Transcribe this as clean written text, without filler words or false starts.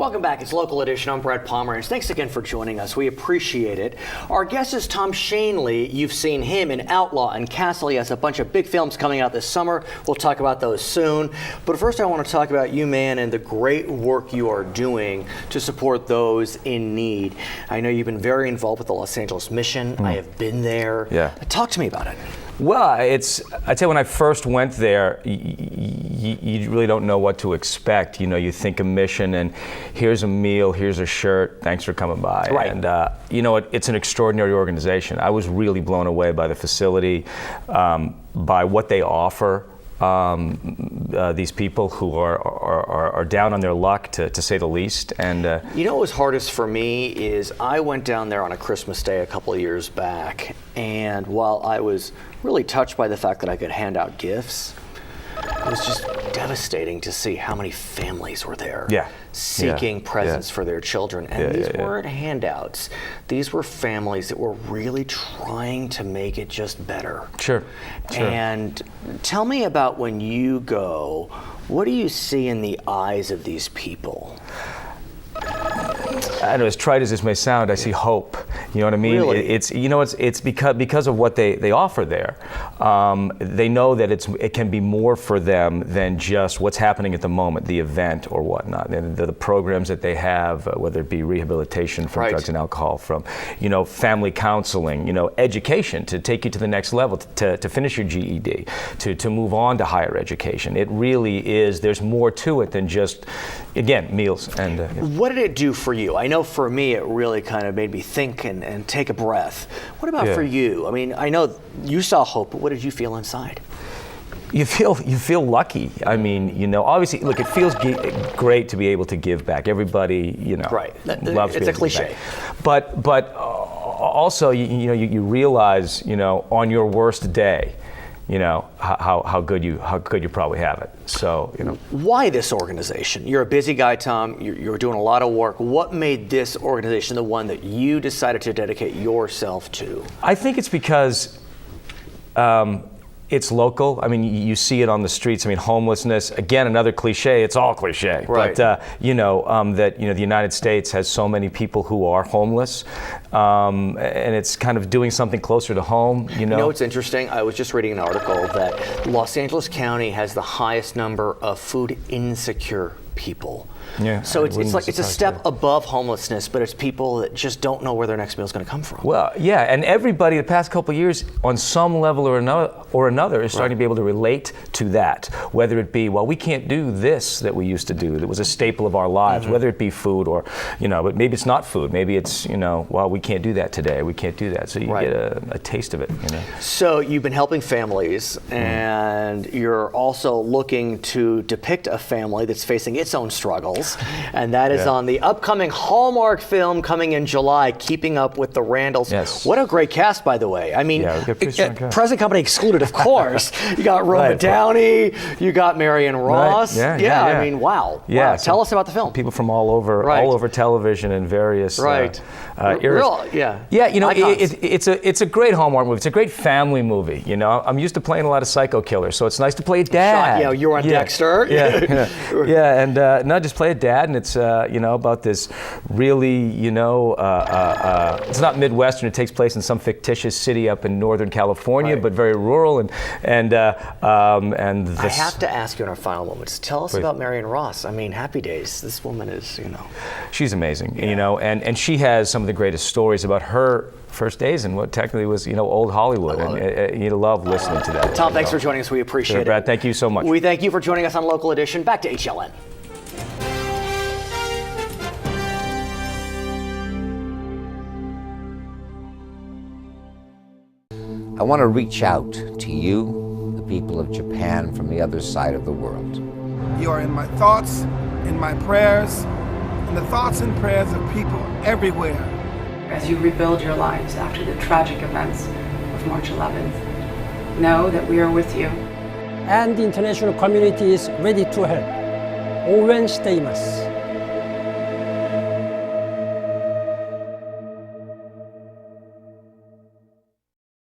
Welcome back. It's Local Edition. I'm Brett Pomerantz. Thanks again for joining us. We appreciate it. Our guest is Tom Schanley. You've seen him in Outlaw and Castle. He has a bunch of big films coming out this summer. We'll talk about those soon. But first, I want to talk about you, man, and the great work you are doing to support those in need. I know you've been very involved with the Los Angeles Mission. I have been there. Yeah. Talk to me about it. Well, I'd say when I first went there, you really don't know what to expect. You know, you think a mission and here's a meal, here's a shirt, thanks for coming by. Right. And you know, it's an extraordinary organization. I was really blown away by the facility, by what they offer. These people who are down on their luck, to say the least. And you know what was hardest for me is I went down there on a Christmas day a couple of years back, and while I was really touched by the fact that I could hand out gifts, it was just devastating to see how many families were there seeking presents for their children. And these weren't handouts. These were families that were really trying to make it just better. Sure. And tell me about when you go, what do you see in the eyes of these people? I don't know, as trite as this may sound, I see hope. You know what I mean? Really? It's because of what they offer there. They know that it can be more for them than just what's happening at the moment, the event or whatnot. And the programs that they have, whether it be rehabilitation from drugs and alcohol, from family counseling, education to take you to the next level, to finish your GED, to move on to higher education. It really is. There's more to it than just, again, meals and. What did it do for you? I know for me it really kind of made me think and take a breath. What about for you? I mean, I know you saw hope, but what did you feel inside? You feel lucky. I mean, obviously, look, it feels great to be able to give back. Everybody, loves it's a cliche. But also, you realize, on your worst day, how good you probably have it. So, Why this organization? You're a busy guy, Tom. You're doing a lot of work. What made this organization the one that you decided to dedicate yourself to? I think it's because it's local. I mean, you see it on the streets. I mean, homelessness, again, another cliche. It's all cliche. Right. But, the United States has so many people who are homeless. And it's kind of doing something closer to home, You know what's interesting? I was just reading an article that Los Angeles County has the highest number of food insecure people. Yeah. So it's a step above homelessness, but it's people that just don't know where their next meal is going to come from. Well, yeah, and everybody the past couple of years, on some level or another, is starting to be able to relate to that. Whether it be, well, we can't do this that we used to do, that was a staple of our lives. Whether it be food or, but maybe it's not food. Maybe it's, well, we can't do that today. We can't do that. So you get a taste of it. So you've been helping families, and you're also looking to depict a family that's facing its own struggles. And that is on the upcoming Hallmark film coming in July, Keeping Up with the Randalls. Yes. What a great cast, by the way. I mean, present company excluded, of course. You got Roma Downey, you got Marion Ross. Right. I mean, wow. Yeah, wow. Tell us about the film. People from all over television and various eras. It's a great Hallmark movie. It's a great family movie. I'm used to playing a lot of psycho killers, so it's nice to play a dad. You were on Dexter. And not just play a dad, and it's about this really it's not Midwestern. It takes place in some fictitious city up in Northern California, but very rural, and I have to ask you in our final moments. Tell us about Marion Ross. I mean, Happy Days. This woman is she's amazing. And she has some of the greatest stories about her first days in what technically was old Hollywood, and you love listening to that. Tom, thanks for joining us. We appreciate it. Brad, thank you so much. We thank you for joining us on Local Edition. Back to HLN. I want to reach out to you, the people of Japan, from the other side of the world. You are in my thoughts, in my prayers, in the thoughts and prayers of people everywhere. As you rebuild your lives after the tragic events of March 11th, know that we are with you. And the international community is ready to help. 오웬しています.